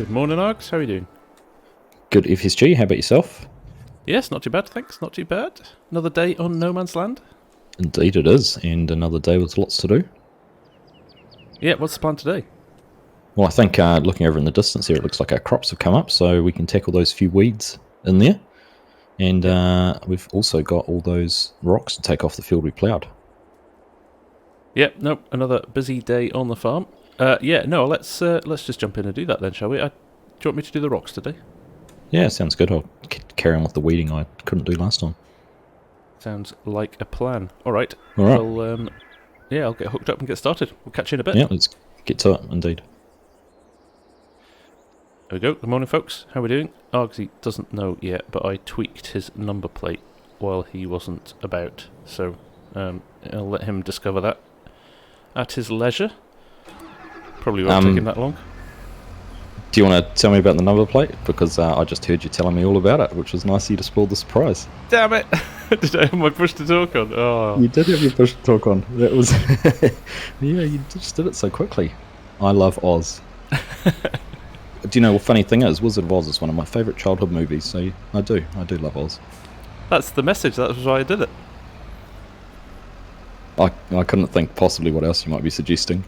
Good morning, Args. How are you doing? Good FSG, how about yourself? Yes, not too bad, thanks. Not too bad. Another day on No Man's Land? Indeed it is, and another day with lots to do. Yeah, what's the plan today? Well, I think looking over in the distance here, it looks like our crops have come up, so we can tackle those few weeds in there. And we've also got all those rocks to take off the field we ploughed. Yep, nope, another busy day on the farm. Let's just jump in and do that then, shall we? Do you want me to do the rocks today? Yeah, sounds good. I'll carry on with the weeding I couldn't do last time. Sounds like a plan. Alright. All right. Well, I'll get hooked up and get started. We'll catch you in a bit. Yeah, let's get to it, indeed. There we go. Good morning, folks. How are we doing? Argsy doesn't know yet, but I tweaked his number plate while he wasn't about, so I'll let him discover that at his leisure. Probably won't take him that long. Do you want to tell me about the number plate? Because I just heard you telling me all about it, which was nice of you to spoil the surprise. Damn it! Did I have my push to talk on? Oh. You did have your push to talk on. That was... yeah, you just did it so quickly. I love Oz. Do you know what funny thing is? Wizard of Oz is one of my favourite childhood movies, so I do love Oz. That's the message, that was why I did it. I couldn't think possibly what else you might be suggesting.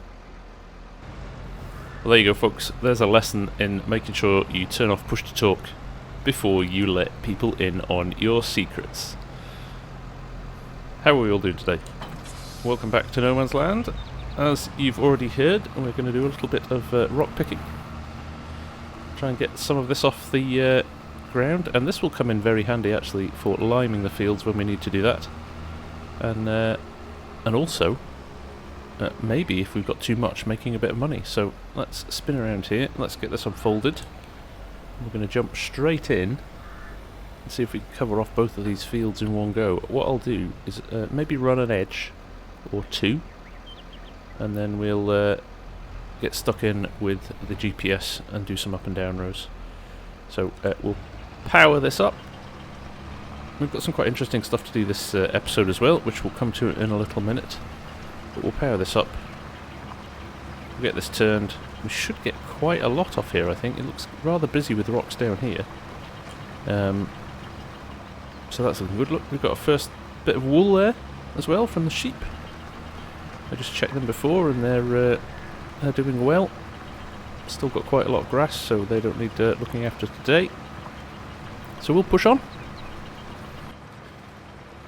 Well, there you go, folks. There's a lesson in making sure you turn off push to talk before you let people in on your secrets. How are we all doing today? Welcome back to No Man's Land. As you've already heard, we're going to do a little bit of rock picking. Try and get some of this off the ground, and this will come in very handy actually for liming the fields when we need to do that. And also, maybe if we've got too much, making a bit of money. So let's spin around here, let's get this unfolded. We're going to jump straight in and see if we can cover off both of these fields in one go. What I'll do is maybe run an edge or two, and then we'll get stuck in with the GPS and do some up and down rows. So we'll power this up. We've got some quite interesting stuff to do this episode as well, which we'll come to in a little minute. But we'll power this up. We'll get this turned. We should get quite a lot off here, I think. It looks rather busy with rocks down here. So that's looking good. Look, we've got a first bit of wool there as well from the sheep. I just checked them before and they're doing well. Still got quite a lot of grass, so they don't need looking after today. So we'll push on.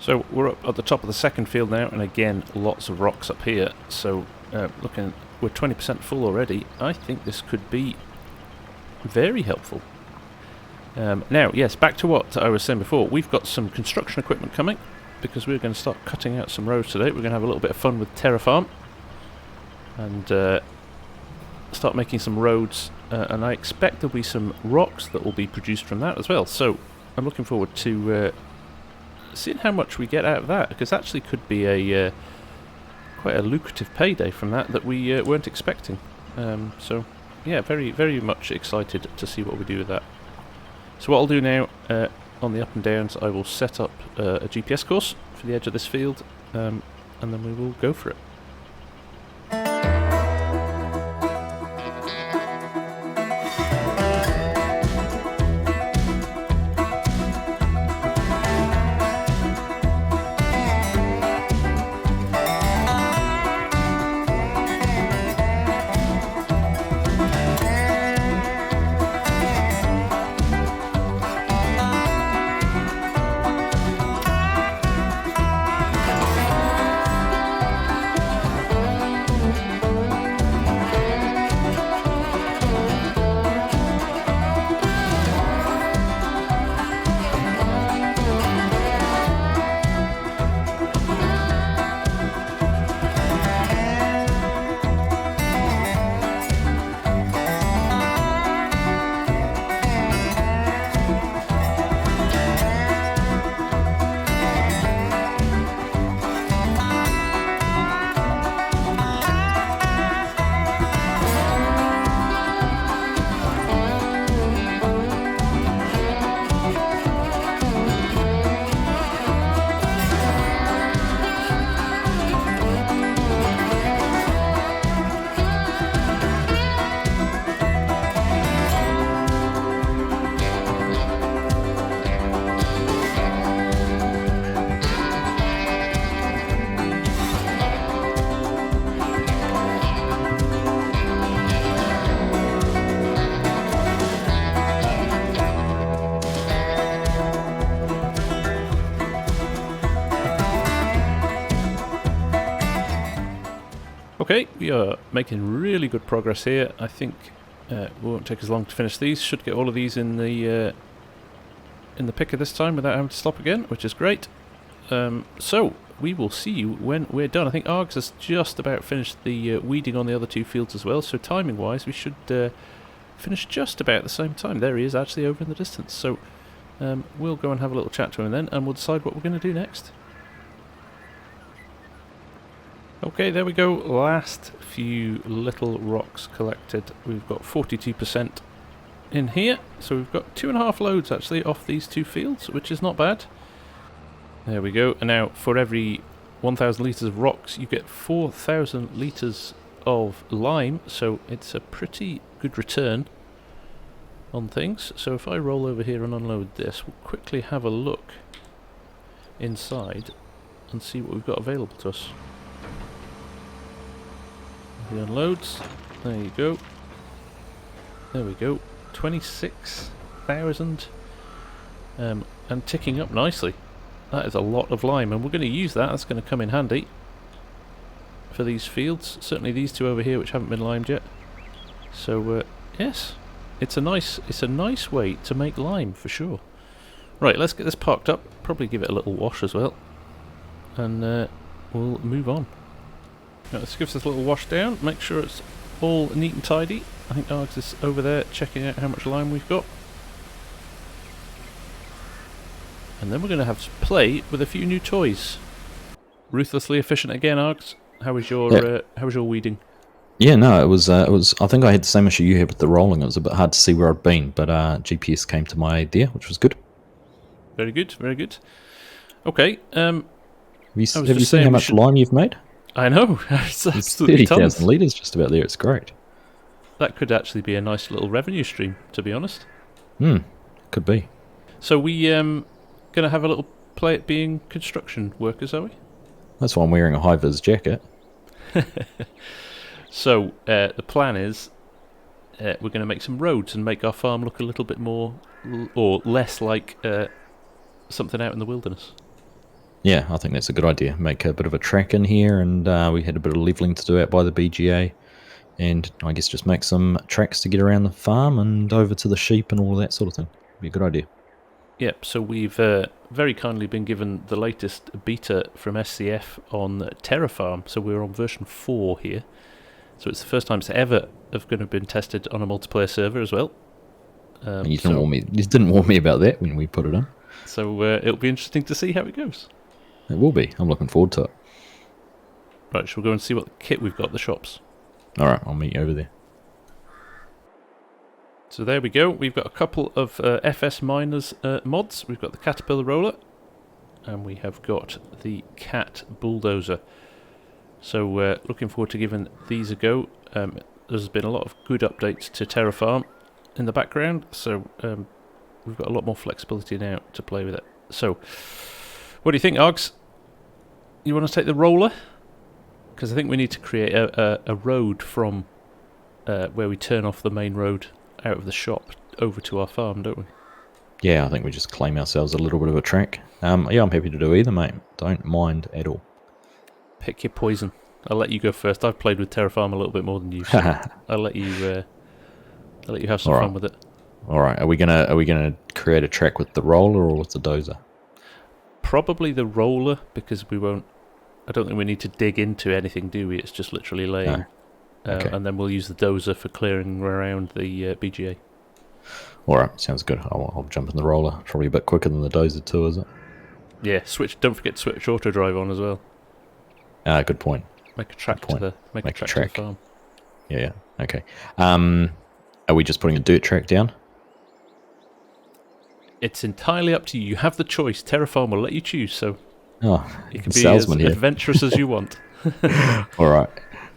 So we're up at the top of the second field now, and again, lots of rocks up here. So looking, we're 20% full already. I think this could be very helpful. Now, yes, back to what I was saying before. We've got some construction equipment coming, because we're going to start cutting out some roads today. We're going to have a little bit of fun with TerraFarm, and start making some roads. And I expect there'll be some rocks that will be produced from that as well. So I'm looking forward to seeing how much we get out of that, because actually could be a quite a lucrative payday from that we weren't expecting. So yeah, very, very much excited to see what we do with that. So what I'll do now on the up and downs, I will set up a GPS course for the edge of this field, and then we will go for it. Okay, we are making really good progress here. I think it won't take as long to finish these. Should get all of these in the picker this time without having to stop again, which is great. So we will see you when we're done. I think Args has just about finished the weeding on the other 2 fields as well, so timing wise we should finish just about the same time. There he is, actually over in the distance. So we'll go and have a little chat to him then, and we'll decide what we're going to do next. Okay, there we go. Last few little rocks collected. We've got 42% in here, so we've got 2.5 loads actually off these 2 fields, which is not bad. There we go. And now for every 1,000 litres of rocks you get 4,000 litres of lime, so it's a pretty good return on things. So if I roll over here and unload this, we'll quickly have a look inside and see what we've got available to us. He unloads. There you go. There we go. 26,000 and ticking up nicely. That is a lot of lime, and we're going to use that. That's going to come in handy for these fields. Certainly these 2 over here, which haven't been limed yet. So yes, it's a nice way to make lime for sure. Right, let's get this parked up. Probably give it a little wash as well, and we'll move on. Now, let's give this a little wash down, make sure it's all neat and tidy. I think Args is over there checking out how much lime we've got. And then we're going to have to play with a few new toys. Ruthlessly efficient again, Args. How was your weeding? Yeah, no, it was. I think I had the same issue you had with the rolling. It was a bit hard to see where I'd been, but GPS came to my aid there, which was good. Very good, very good. Okay. Have you seen how much lime you've made? I know. It's absolutely 30,000 litres just about there. It's great. That could actually be a nice little revenue stream, to be honest. Could be. So we going to have a little play at being construction workers, are we? That's why I'm wearing a high-vis jacket. So the plan is we're going to make some roads and make our farm look a little bit more or less like something out in the wilderness. Yeah, I think that's a good idea. Make a bit of a track in here, and we had a bit of levelling to do out by the BGA, and I guess just make some tracks to get around the farm and over to the sheep and all that sort of thing. Be a good idea. Yep, so we've very kindly been given the latest beta from SCF on TerraFarm, so we're on version 4 here. So it's the first time it's ever going to have been tested on a multiplayer server as well. And you didn't warn me about that when we put it on. So it'll be interesting to see how it goes. It will be. I'm looking forward to it. Right, shall we go and see what kit we've got at the shops? Alright, I'll meet you over there. So there we go. We've got a couple of FSMiner mods. We've got the Caterpillar Roller, and we have got the Cat Bulldozer. So looking forward to giving these a go. There's been a lot of good updates to TerraFarm in the background, so we've got a lot more flexibility now to play with it. So, what do you think, Args? You want to take the roller? Because I think we need to create a road from where we turn off the main road out of the shop over to our farm, don't we? Yeah, I think we just claim ourselves a little bit of a track. Yeah, I'm happy to do either, mate. Don't mind at all. Pick your poison. I'll let you go first. I've played with TerraFarm a little bit more than you, so I'll let you have some fun with it. All right. Are we gonna create a track with the roller or with the dozer? Probably the roller, because we won't. I don't think we need to dig into anything, do we? It's just literally laying. No. Okay. And then we'll use the dozer for clearing around the BGA. All right, sounds good. I'll jump in the roller. Probably a bit quicker than the dozer too, is it? Yeah. Switch. Don't forget to switch auto drive on as well. Good point. Make a track to the farm. Yeah. Okay. Are we just putting a dirt track down? It's entirely up to you. You have the choice. TerraFarm will let you choose, so you can be salesman as here. adventurous as you want. All right.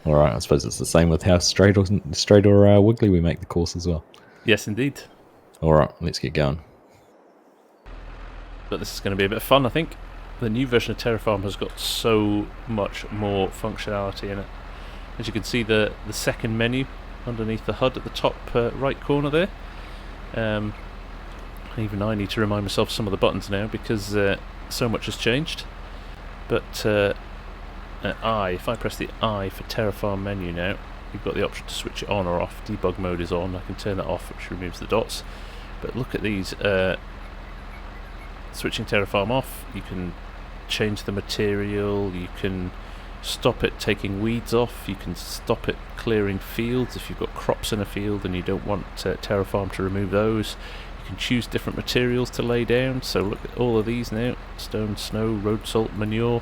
I suppose it's the same with how straight or wiggly we make the course as well. Yes, indeed. All right, let's get going. But this is going to be a bit of fun, I think. The new version of TerraFarm has got so much more functionality in it. As you can see, the second menu underneath the HUD at the top right corner there. Even I need to remind myself some of the buttons now because so much has changed. But I. If I press the I for TerraFarm menu now, you've got the option to switch it on or off. Debug mode is on. I can turn that off, which removes the dots. But look at these. Switching TerraFarm off, you can change the material, you can stop it taking weeds off, you can stop it clearing fields if you've got crops in a field and you don't want TerraFarm to remove those. You can choose different materials to lay down, so look at all of these now: stone, snow, road salt, manure.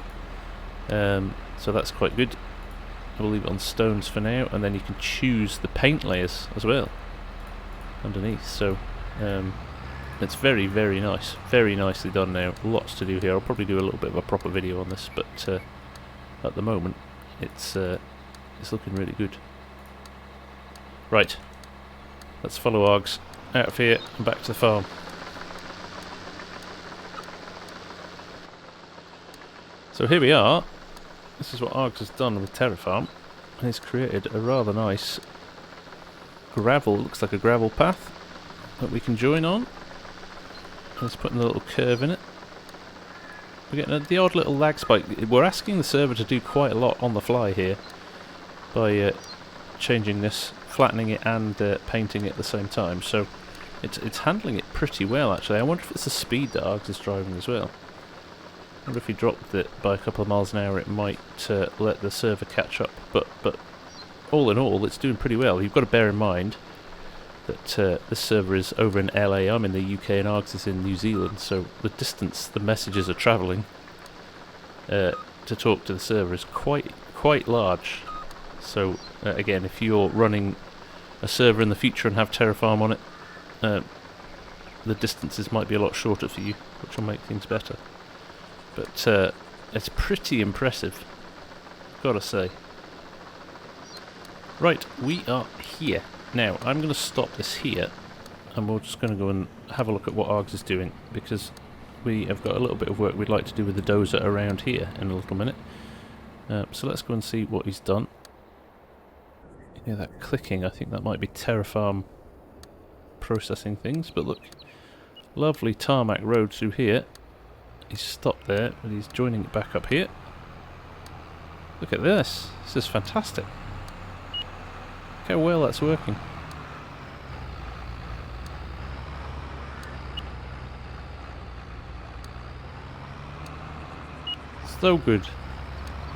So that's quite good. I'll leave it on stones for now, and then you can choose the paint layers as well underneath. So it's very, very nice, very nicely done now. Lots to do here. I'll probably do a little bit of a proper video on this, but at the moment it's looking really good. Right, let's follow Args out of here and back to the farm. So here we are. This is what Args has done with TerraFarm, and he's created a rather nice gravel, looks like a gravel path that we can join on. He's putting a little curve in it. We're getting the odd little lag spike. We're asking the server to do quite a lot on the fly here by changing this, flattening it and painting it at the same time. So it's handling it pretty well actually. I wonder if it's the speed that Args is driving as well. I wonder if he dropped it by a couple of miles an hour it might let the server catch up. But all in all it's doing pretty well. You've got to bear in mind that this server is over in LA, I'm in the UK and Args is in New Zealand, so the distance the messages are travelling to talk to the server is quite large. So again, if you're running a server in the future and have TerraFarm on it, the distances might be a lot shorter for you, which will make things better. But it's pretty impressive, gotta say. Right, we are here. Now, I'm going to stop this here, and we're just going to go and have a look at what Args is doing, because we have got a little bit of work we'd like to do with the dozer around here in a little minute. So let's go and see what he's done. You hear that clicking? I think that might be TerraFarm processing things, but look. Lovely tarmac road through here. He's stopped there, but he's joining it back up here. Look at this. This is fantastic. Look how well that's working. So good.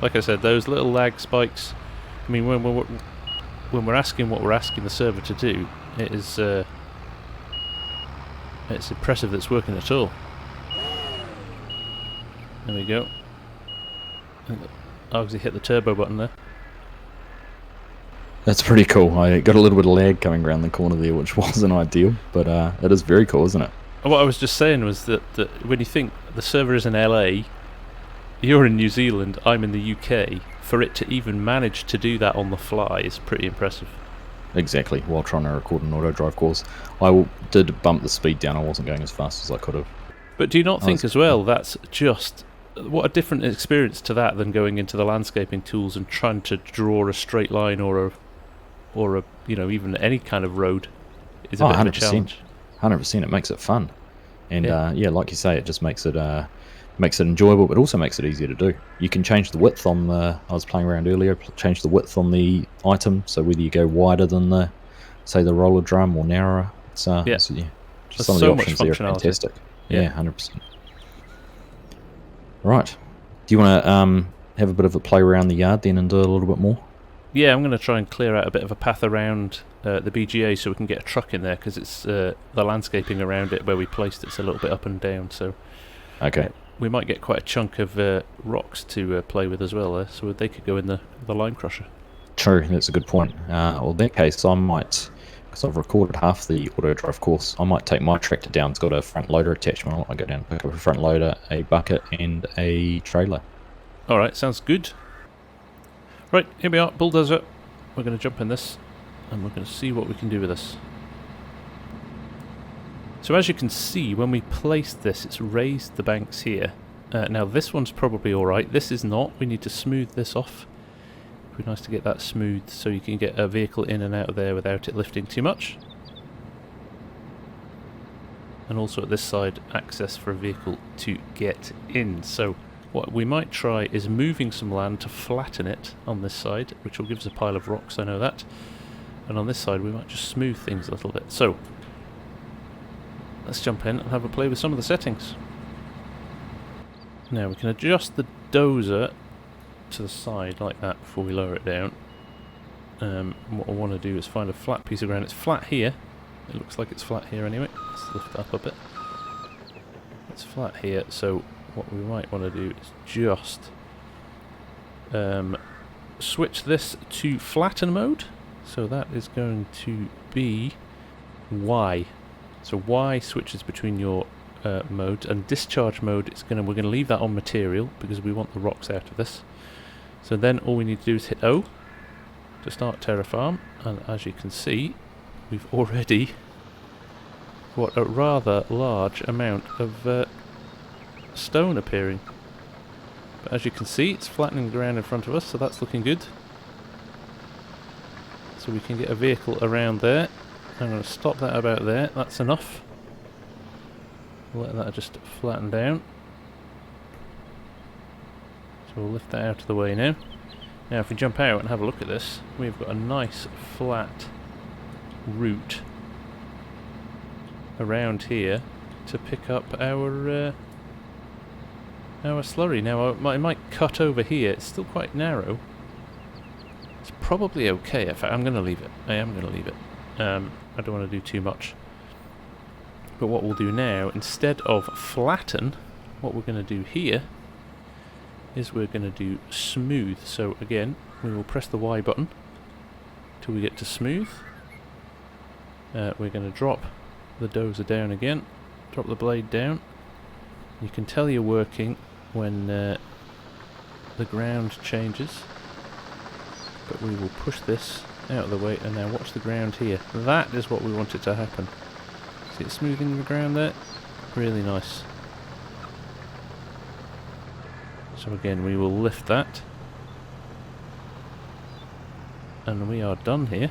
Like I said, those little lag spikes. I mean, when we're asking what we're asking the server to do, it is it's impressive that it's working at all. There we go. Argsy hit the turbo button there. That's pretty cool. I got a little bit of lag coming around the corner there, which wasn't ideal, but it is very cool, isn't it? What I was just saying was that when you think the server is in LA, you're in New Zealand, I'm in the UK, for it to even manage to do that on the fly is pretty impressive. Exactly, while trying to record an auto drive course. I did bump the speed down, I wasn't going as fast as I could have. But do you not think as well that's just... What a different experience to that than going into the landscaping tools and trying to draw a straight line or a you know, even any kind of road is a bit of a challenge. 100%, it makes it fun. And yeah, like you say, it just makes it enjoyable, but also makes it easier to do. You can change the width on the... I was playing around earlier, change the width on the item, so whether you go wider than the, say, the roller drum or narrower. It's just some of the options there are fantastic. Yeah, 100%. Right. Do you want to have a bit of a play around the yard then and do a little bit more? Yeah, I'm going to try and clear out a bit of a path around the BGA so we can get a truck in there, because it's the landscaping around it where we placed it's a little bit up and down. So okay, we might get quite a chunk of rocks to play with as well, so they could go in the line crusher. True, that's a good point. Well, in that case, I might, because I've recorded half the auto drive course, I might take my tractor down. It's got a front loader attachment. I go down and pick up a front loader, a bucket, and a trailer. Alright, sounds good. Right, here we are, bulldozer. We're going to jump in this, and we're going to see what we can do with this. So as you can see, when we placed this, it's raised the banks here. Now this one's probably alright, this is not. We need to smooth this off. It'd be nice to get that smooth so you can get a vehicle in and out of there without it lifting too much. And also at this side, access for a vehicle to get in. So What we might try is moving some land to flatten it on this side, which will give us a pile of rocks, I know that. And on this side we might just smooth things a little bit. So, let's jump in and have a play with some of the settings. Now we can adjust the dozer to the side like that before we lower it down. What I want to do is find a flat piece of ground. It's flat here. It looks like it's flat here anyway. Let's lift that up a bit. It's flat here, so what we might want to do is just switch this to flatten mode. So that is going to be Y. So Y switches between your modes, and discharge mode is we're going to leave that on material because we want the rocks out of this. So then all we need to do is hit O to start TerraFarm, and as you can see, we've already got a rather large amount of stone appearing. But as you can see, it's flattening the ground in front of us, so that's looking good. So we can get a vehicle around there. I'm going to stop that about there, that's enough. Let that just flatten down. So we'll lift that out of the way now. Now if we jump out and have a look at this, we've got a nice flat route around here to pick up our slurry. Now I might cut over here, it's still quite narrow. It's probably okay. In fact, I'm going to leave it. I am going to leave it. I don't want to do too much. But what we'll do now, instead of flatten, what we're going to do here is we're going to do smooth. So again, we will press the Y button till we get to smooth. We're going to drop the dozer down again, drop the blade down. You can tell you're working when the ground changes. But we will push this out of the way, and now watch the ground here. That is what we want it to happen. See it smoothing the ground there? Really nice. So again, we will lift that. And we are done here.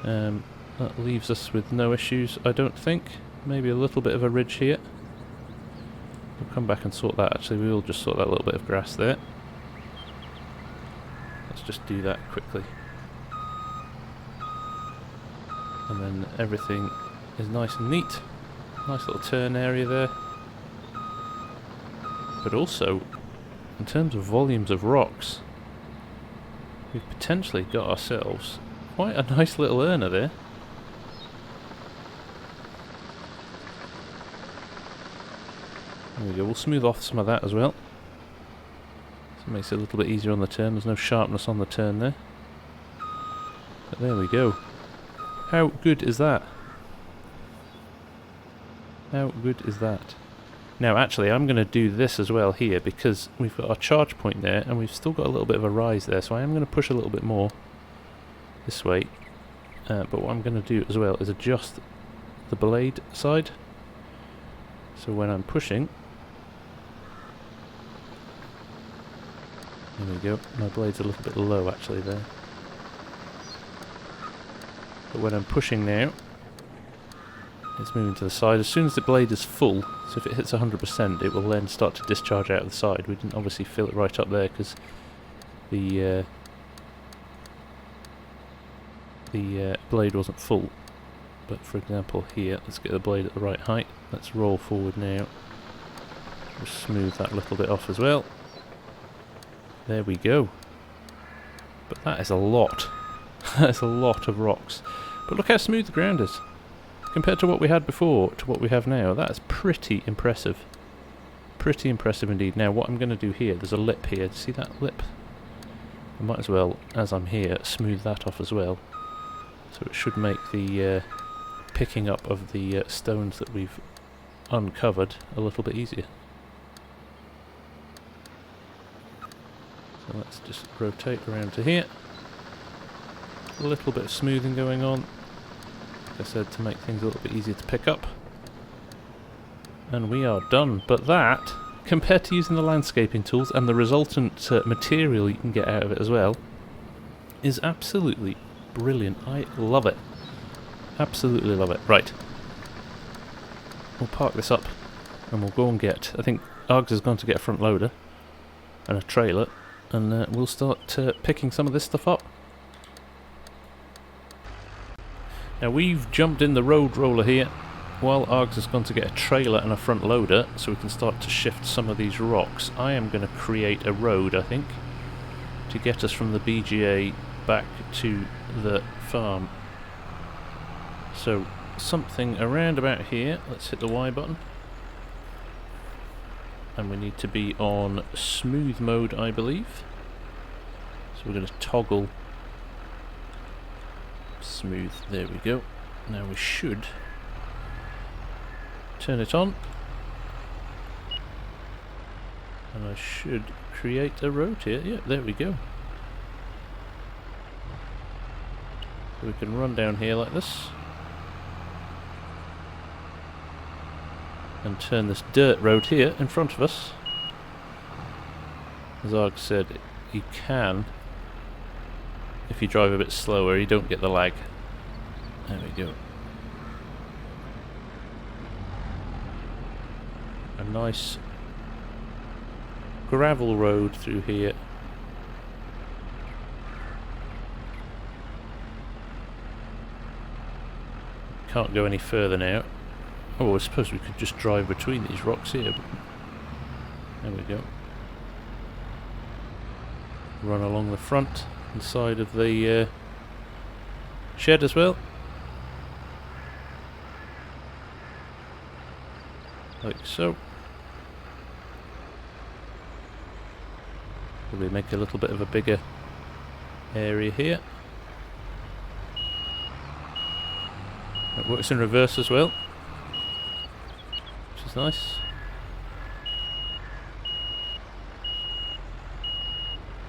That leaves us with no issues, I don't think. Maybe a little bit of a ridge here. We'll come back and sort that. Actually, we will just sort that little bit of grass there. Let's just do that quickly. And then everything is nice and neat. Nice little turn area there. But also, in terms of volumes of rocks, we've potentially got ourselves quite a nice little earner there. There we go, we'll smooth off some of that as well. So it makes it a little bit easier on the turn. There's no sharpness on the turn there. But there we go. How good is that? How good is that? Now actually I'm going to do this as well here, because we've got our charge point there and we've still got a little bit of a rise there, so I am going to push a little bit more this way. But what I'm going to do as well is adjust the blade side. So when I'm pushing, there we go, my blade's a little bit low actually there. But when I'm pushing now, it's moving to the side. As soon as the blade is full, so if it hits 100%, it will then start to discharge out of the side. We didn't obviously fill it right up there because the blade wasn't full. But for example here, let's get the blade at the right height. Let's roll forward now. Just smooth that little bit off as well. There we go. But that is a lot. That is a lot of rocks. But look how smooth the ground is. Compared to what we had before to what we have now, that is pretty impressive. Pretty impressive indeed. Now what I'm going to do here, there's a lip here. See that lip? I might as well, as I'm here, smooth that off as well. So it should make the picking up of the stones that we've uncovered a little bit easier. So let's just rotate around to here. A little bit of smoothing going on, like I said, to make things a little bit easier to pick up. And we are done. But that, compared to using the landscaping tools and the resultant material you can get out of it as well, is absolutely brilliant. I love it. Absolutely love it. Right. We'll park this up and we'll go and get, I think Args is going to get a front loader and a trailer, and we'll start picking some of this stuff up. Now we've jumped in the road roller here, while Args is going to get a trailer and a front loader, so we can start to shift some of these rocks. I am going to create a road, I think, to get us from the BGA back to the farm. So something around about here. Let's hit the Y button. And we need to be on smooth mode, I believe. So we're going to toggle smooth. There we go. Now we should turn it on. And I should create a road here. Yeah, there we go. So we can run down here like this. And turn this dirt road here in front of us. As Arg said, you can, if you drive a bit slower, you don't get the lag. There we go. A nice gravel road through here. Can't go any further now. Oh, I suppose we could just drive between these rocks here. But there we go. Run along the front and side of the shed as well. Like so. Probably make a little bit of a bigger area here. It works in reverse as well. Nice.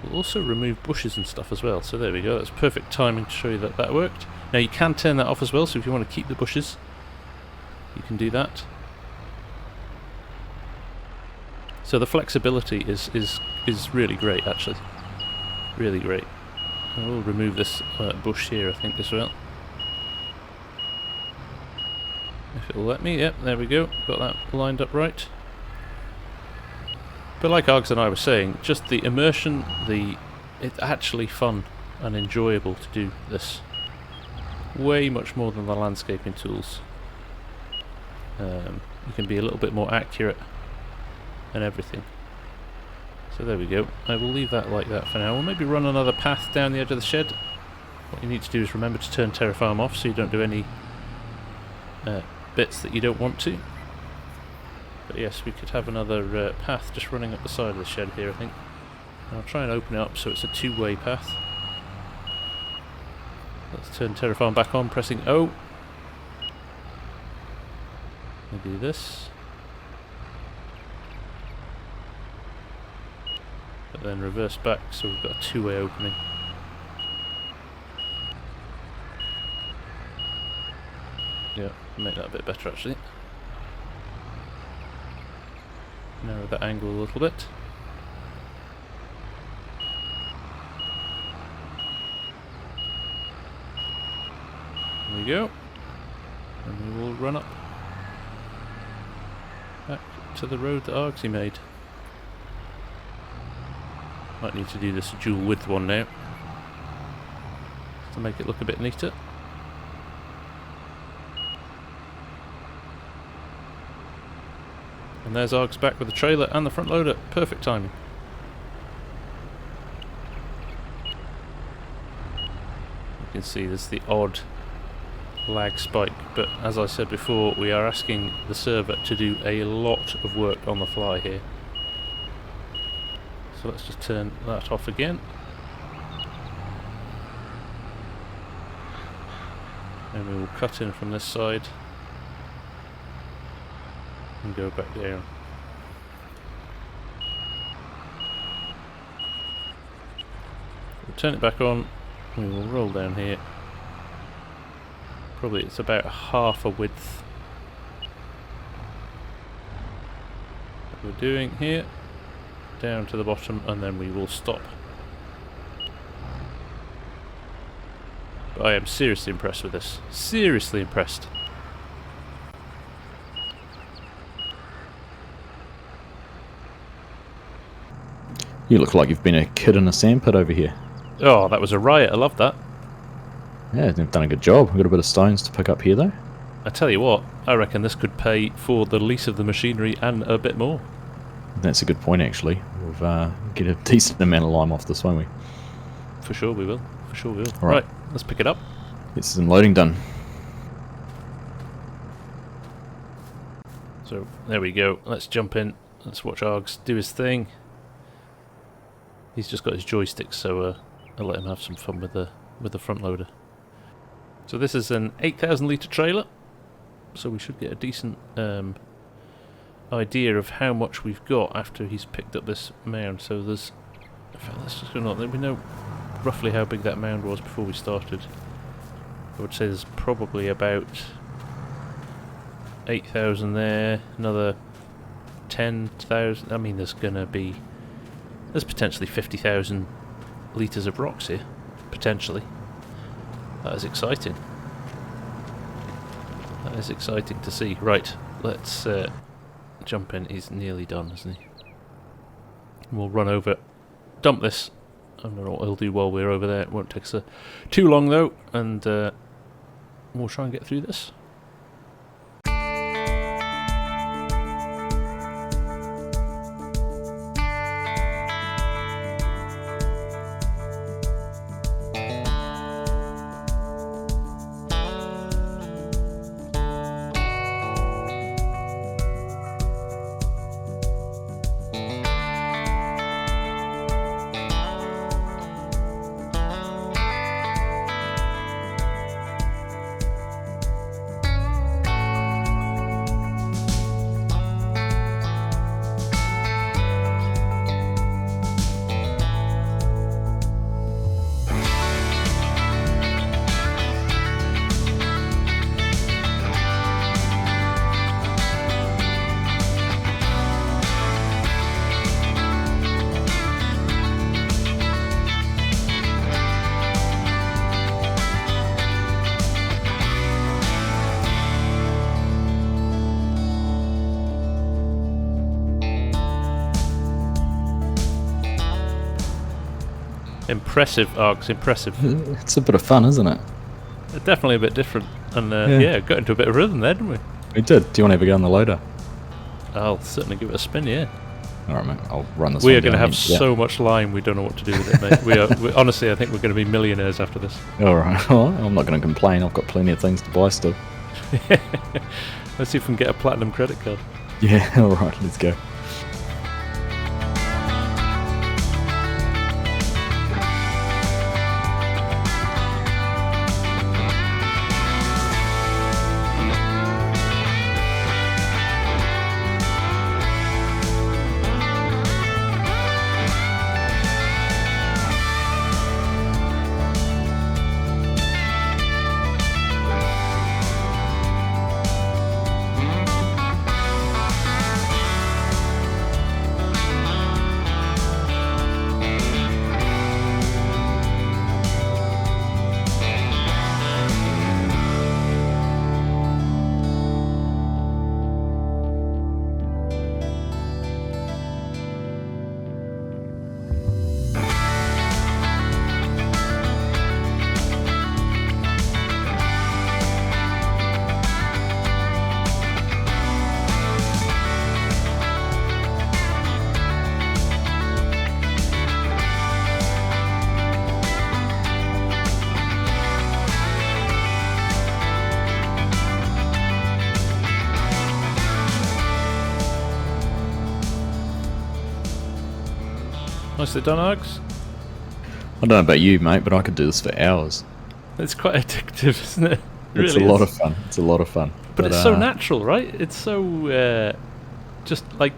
We'll also remove bushes and stuff as well, so there we go. That's perfect timing to show you that that worked. Now you can turn that off as well, so if you want to keep the bushes, you can do that. So the flexibility is really great, actually. Really great. And we'll remove this bush here, I think, as well. If it'll let me, yep, there we go. Got that lined up right. But like Args and I were saying, just the immersion, it's actually fun and enjoyable to do this. Way much more than the landscaping tools. You can be a little bit more accurate and everything. So there we go. I will leave that like that for now. We'll maybe run another path down the edge of the shed. What you need to do is remember to turn TerraFarm off so you don't do any bits that you don't want to. But yes, we could have another path just running up the side of the shed here, I think. And I'll try and open it up so it's a two-way path. Let's turn TerraFarm back on, pressing O. We'll do this. But then reverse back so we've got a two-way opening. Yeah, make that a bit better actually. Narrow that angle a little bit. There we go. And we will run up back to the road that Argsy made. Might need to do this dual width one now to make it look a bit neater. And there's Args back with the trailer and the front loader. Perfect timing. You can see there's the odd lag spike, but as I said before, we are asking the server to do a lot of work on the fly here. So let's just turn that off again. And we will cut in from this side. And go back down. We'll turn it back on. We will roll down here. Probably it's about half a width that we're doing here. Down to the bottom, and then we will stop. But I am seriously impressed with this. Seriously You look like you've been a kid in a sandpit over here. Oh, that was a riot. I love that. Yeah, they've done a good job. We've got a bit of stones to pick up here, though. I tell you what, I reckon this could pay for the lease of the machinery and a bit more. That's a good point, actually. We'll get a decent amount of lime off this, won't we? For sure we will. For sure we will. All right. Right, let's pick it up. Get some loading done. So, there we go. Let's jump in. Let's watch Args do his thing. He's just got his joysticks, so I'll let him have some fun with the front loader. So this is an 8,000 litre trailer, so we should get a decent idea of how much we've got after he's picked up this mound. So there's, in fact, let's just go on. We know roughly how big that mound was before we started. I would say there's probably about 8,000 there, another 10,000. I mean, there's potentially 50,000 litres of rocks here, potentially. That is exciting. That is exciting to see. Right, let's jump in. He's nearly done, isn't he? We'll run over, dump this. I don't know what he'll do while we're over there. It won't take us too long though, and we'll try and get through this. Impressive, Args, impressive. It's a bit of fun, isn't it? Definitely a bit different. And yeah, got into a bit of rhythm there, didn't we? We did. Do you want to have a go on the loader? I'll certainly give it a spin, yeah. Alright, mate. I'll run this We one are going to down have here. so much lime, we don't know what to do with it, mate. we honestly, I think we're going to be millionaires after this. Alright, well, I'm not going to complain. I've got plenty of things to buy still. Let's see if we can get a platinum credit card. Yeah, alright, let's go. Nicely done, Args. I don't know about you, mate, but I could do this for hours. It's quite addictive, isn't it? It's Really a lot is. of fun. It's a lot of fun. But it's so natural, right? It's so just like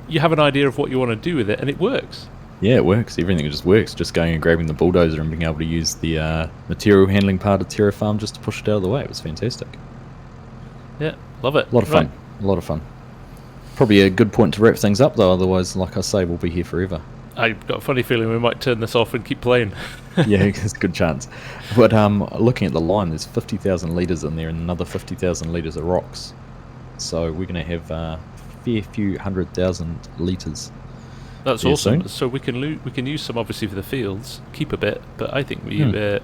you have an idea of what you want to do with it, and it works. Yeah, it works. Everything just works. Just going and grabbing the bulldozer and being able to use the material handling part of TerraFarm just to push it out of the way. It was fantastic. Yeah, love it. A lot of fun. A lot of fun. Probably a good point to wrap things up, though. Otherwise, like I say, we'll be here forever. I've got a funny feeling we might turn this off and keep playing. Yeah, there's a good chance. But looking at the line, there's 50,000 litres in there and another 50,000 litres of rocks. So we're going to have a fair few 100,000 litres That's See you awesome. soon. So we can use some obviously for the fields, keep a bit, but I think we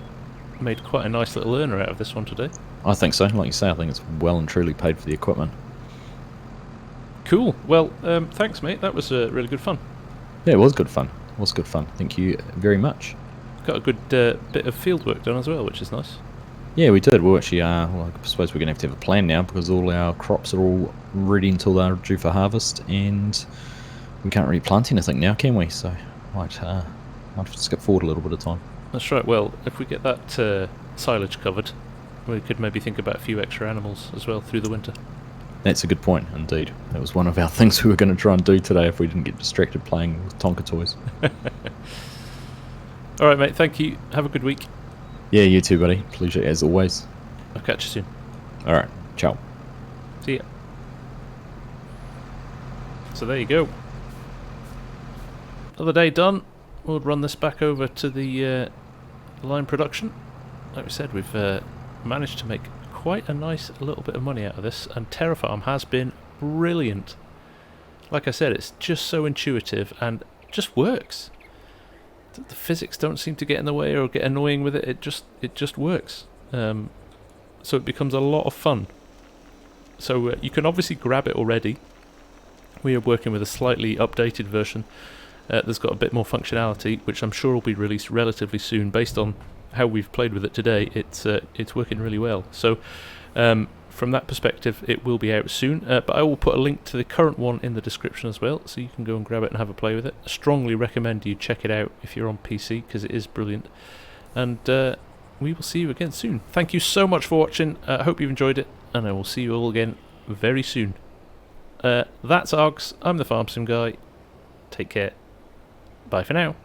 made quite a nice little earner out of this one today. I think so. Like you say, I think it's well and truly paid for the equipment. Cool. Well, thanks, mate. That was really good fun. Yeah, it was good fun. It was good fun. Thank you very much. Got a good bit of field work done as well, which is nice. Yeah, we did. We'll actually, well, I suppose we're going to have a plan now because all our crops are all ready until they're due for harvest, and we can't really plant anything now, can we? So might skip forward a little bit of time. That's right. Well, if we get that silage covered, we could maybe think about a few extra animals as well through the winter. That's a good point, indeed. That was one of our things we were going to try and do today if we didn't get distracted playing with Tonka toys. All right, mate. Thank you. Have a good week. Yeah, you too, buddy. Pleasure as always. I'll catch you soon. All right. Ciao. See ya. So there you go. Another day done. We'll run this back over to the line production. Like we said, we've managed to make quite a nice little bit of money out of this, and TerraFarm has been brilliant. Like I said, it's just so intuitive and just works. The physics don't seem to get in the way or get annoying with it. It just works. So it becomes a lot of fun. So you can obviously grab it already. We are working with a slightly updated version that's got a bit more functionality, which I'm sure will be released relatively soon. Based on how we've played with it today, it's working really well. So from that perspective, it will be out soon. But I will put a link to the current one in the description as well, so you can go and grab it and have a play with it. I strongly recommend you check it out if you're on PC, because it is brilliant. And we will see you again soon. Thank you so much for watching. I hope you've enjoyed it, and I will see you all again very soon. That's Args. I'm the FarmSim guy. Take care. Bye for now.